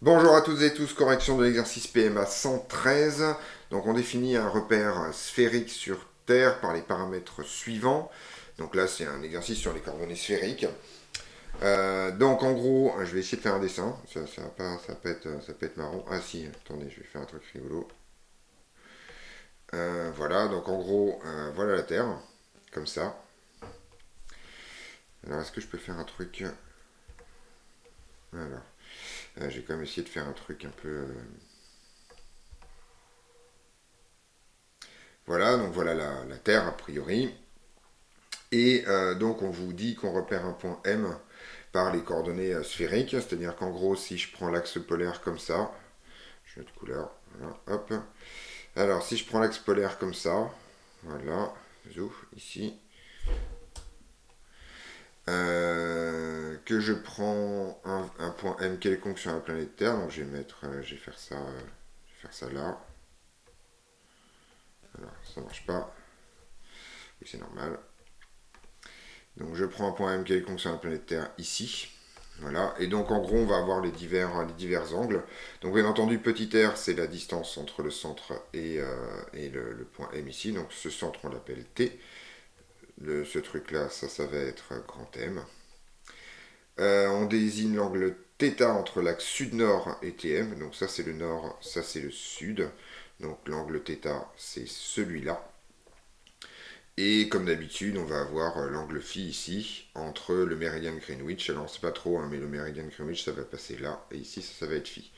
Bonjour à toutes et tous, correction de l'exercice PMA 113. Donc on définit un repère sphérique sur Terre par les paramètres suivants. Donc là c'est un exercice sur les coordonnées sphériques. Donc en gros, je vais essayer de faire un dessin. Ça peut être marrant. Ah si, attendez, je vais faire un truc rigolo. Voilà, donc en gros, voilà la Terre, comme ça. Alors est-ce que je peux faire un truc. Alors, je vais quand même essayer de faire un truc un peu. Voilà, donc voilà la Terre a priori. Et donc on vous dit qu'on repère un point M par les coordonnées sphériques, c'est-à-dire qu'en gros si je prends l'axe polaire comme ça, je vais de couleur, voilà, hop. Alors si je prends l'axe polaire comme ça, voilà, zouf, ici, que je prends un point M quelconque sur la planète Terre, donc je vais mettre, je vais faire ça là. Alors ça marche pas, oui c'est normal. Donc je prends un point M quelconque sur la planète Terre ici. Voilà, et donc en gros on va avoir les divers angles. Donc bien entendu petit r c'est la distance entre le centre et le point M ici. Donc ce centre on l'appelle T. Ce truc là ça va être grand M. On désigne l'angle θ entre l'axe sud-nord et TM. Donc ça c'est le nord, ça c'est le sud. Donc l'angle θ c'est celui-là. Et comme d'habitude, on va avoir l'angle phi ici, entre le méridien de Greenwich. Alors, c'est pas trop, hein, mais le méridien de Greenwich, ça va passer là, et ici, ça va être phi.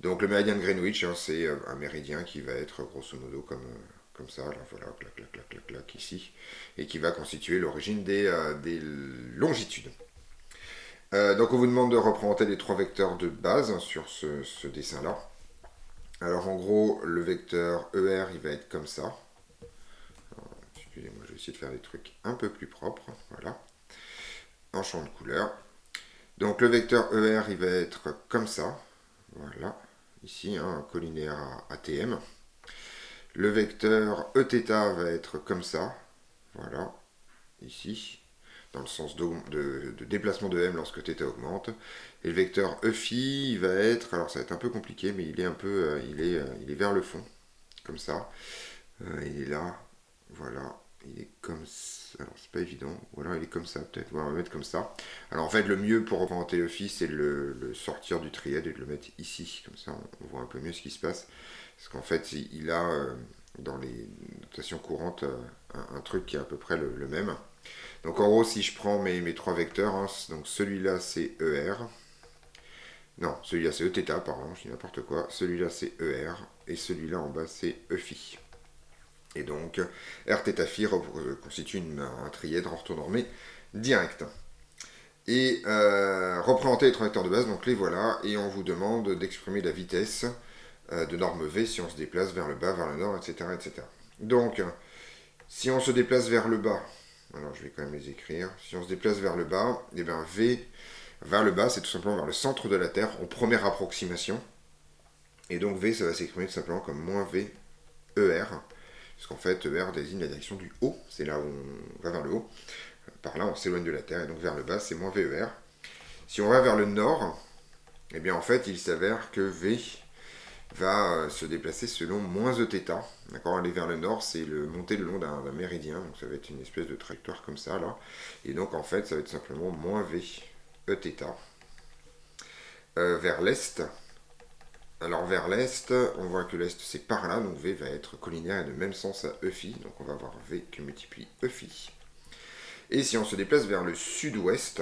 Donc, le méridien de Greenwich, hein, c'est un méridien qui va être grosso modo comme ça. Alors, voilà, clac, clac, clac, clac, clac, ici. Et qui va constituer l'origine des longitudes. Donc, on vous demande de représenter les trois vecteurs de base hein, sur ce dessin-là. Alors, en gros, le vecteur ER, il va être comme ça. Excusez-moi, je vais essayer de faire des trucs un peu plus propres. Voilà. En champ de couleur. Donc le vecteur ER, il va être comme ça. Voilà. Ici, hein, un collinéaire à ATM. Le vecteur Eθ va être comme ça. Voilà. Ici. Dans le sens de déplacement de M lorsque θ augmente. Et le vecteur Eφ, il va être. Alors ça va être un peu compliqué, mais il est un peu. Il est vers le fond. Comme ça. Il est là. Voilà. Il est comme ça. Alors c'est pas évident. Ou alors il est comme ça peut-être. On va le mettre comme ça. Alors en fait le mieux pour représenter le phi c'est de le sortir du trièdre et de le mettre ici. Comme ça on voit un peu mieux ce qui se passe. Parce qu'en fait il a dans les notations courantes un truc qui est à peu près le même. Donc en gros si je prends mes trois vecteurs, hein, donc celui-là c'est ER. Non, celui-là c'est Eθ, pardon, je dis n'importe quoi. Celui-là c'est ER et celui-là en bas c'est Eφ. Et donc, Rθ constitue un trièdre orthonormé direct. Et représenter les trajectoires de base, donc les voilà, et on vous demande d'exprimer la vitesse de norme V si on se déplace vers le bas, vers le nord, etc. etc. Donc, si on se déplace vers le bas, alors je vais quand même les écrire, si on se déplace vers le bas, et bien V vers le bas, c'est tout simplement vers le centre de la Terre en première approximation. Et donc V, ça va s'exprimer tout simplement comme moins V ER, parce qu'en fait, ER désigne la direction du haut, c'est là où on va vers le haut. Par là, on s'éloigne de la Terre, et donc vers le bas, c'est moins VER. Si on va vers le nord, eh bien en fait, il s'avère que V va se déplacer selon moins Eθ. D'accord, aller vers le nord, c'est monter le long d'un méridien, donc ça va être une espèce de trajectoire comme ça, là. Et donc en fait, ça va être simplement moins V Eθ. Vers l'est, alors vers l'est, on voit que l'est c'est par là, donc V va être collinaire et de même sens à Eφ, donc on va avoir V qui multiplie Eφ. Et si on se déplace vers le sud-ouest,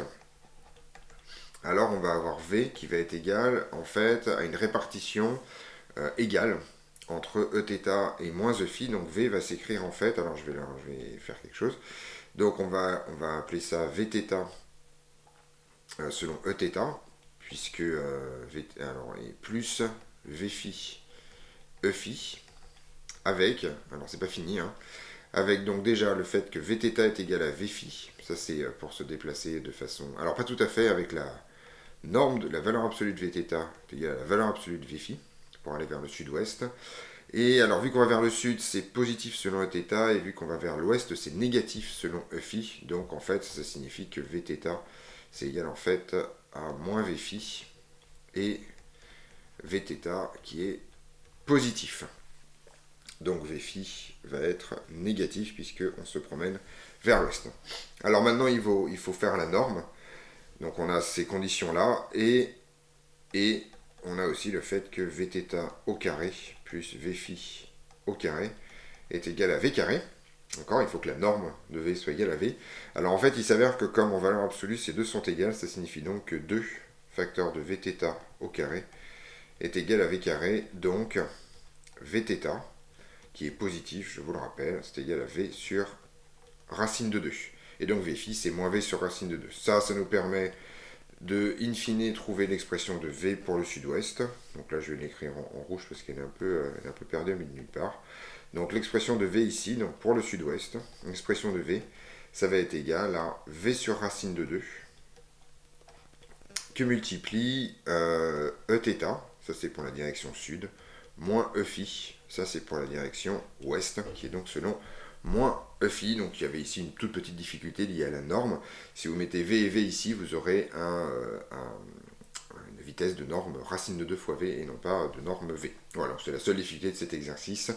alors on va avoir V qui va être égal en fait à une répartition égale entre Eθ et moins Eφ, donc V va s'écrire en fait, alors je vais faire quelque chose, donc on va appeler ça Vθ selon Eθ, puisque alors, et plus Vφ Eφ, avec, alors c'est pas fini, hein, avec donc déjà le fait que Vθ est égal à Vφ, ça c'est pour se déplacer de façon, alors pas tout à fait avec la norme de la valeur absolue de Vθ est égale à la valeur absolue de Vφ, pour aller vers le sud-ouest, et alors vu qu'on va vers le sud c'est positif selon Eθ, et vu qu'on va vers l'ouest c'est négatif selon Eφ, donc en fait ça signifie que Vθ c'est égal en fait à moins Vφ, et Vθ qui est positif. Donc Vφ va être négatif puisqu'on se promène vers l'ouest. Alors maintenant il faut faire la norme. Donc on a ces conditions-là et on a aussi le fait que Vθ au carré plus Vφ au carré est égal à V carré. D'accord, il faut que la norme de V soit égale à V. Alors en fait, il s'avère que comme en valeur absolue, ces deux sont égales, ça signifie donc que 2 facteurs de Vθ au carré est égal à V carré. Donc Vθ, qui est positif, je vous le rappelle, c'est égal à V sur racine de 2. Et donc Vφ, c'est moins V sur racine de 2. Ça nous permet de, in fine, trouver l'expression de V pour le sud-ouest. Donc là, je vais l'écrire en rouge parce qu'elle est un peu perdue, mais de nulle part. Donc l'expression de V ici, donc pour le sud-ouest, l'expression de V, ça va être égal à V sur racine de 2, que multiplie Eθ, ça c'est pour la direction sud, moins Eφ, ça c'est pour la direction ouest, qui est donc selon moins Eφ. Donc il y avait ici une toute petite difficulté liée à la norme. Si vous mettez V et V ici, vous aurez une vitesse de norme racine de 2 fois V et non pas de norme V. Voilà, c'est la seule difficulté de cet exercice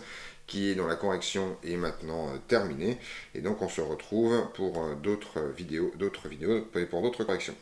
qui est dans la correction est maintenant terminée. Et donc on se retrouve pour d'autres vidéos pour d'autres corrections.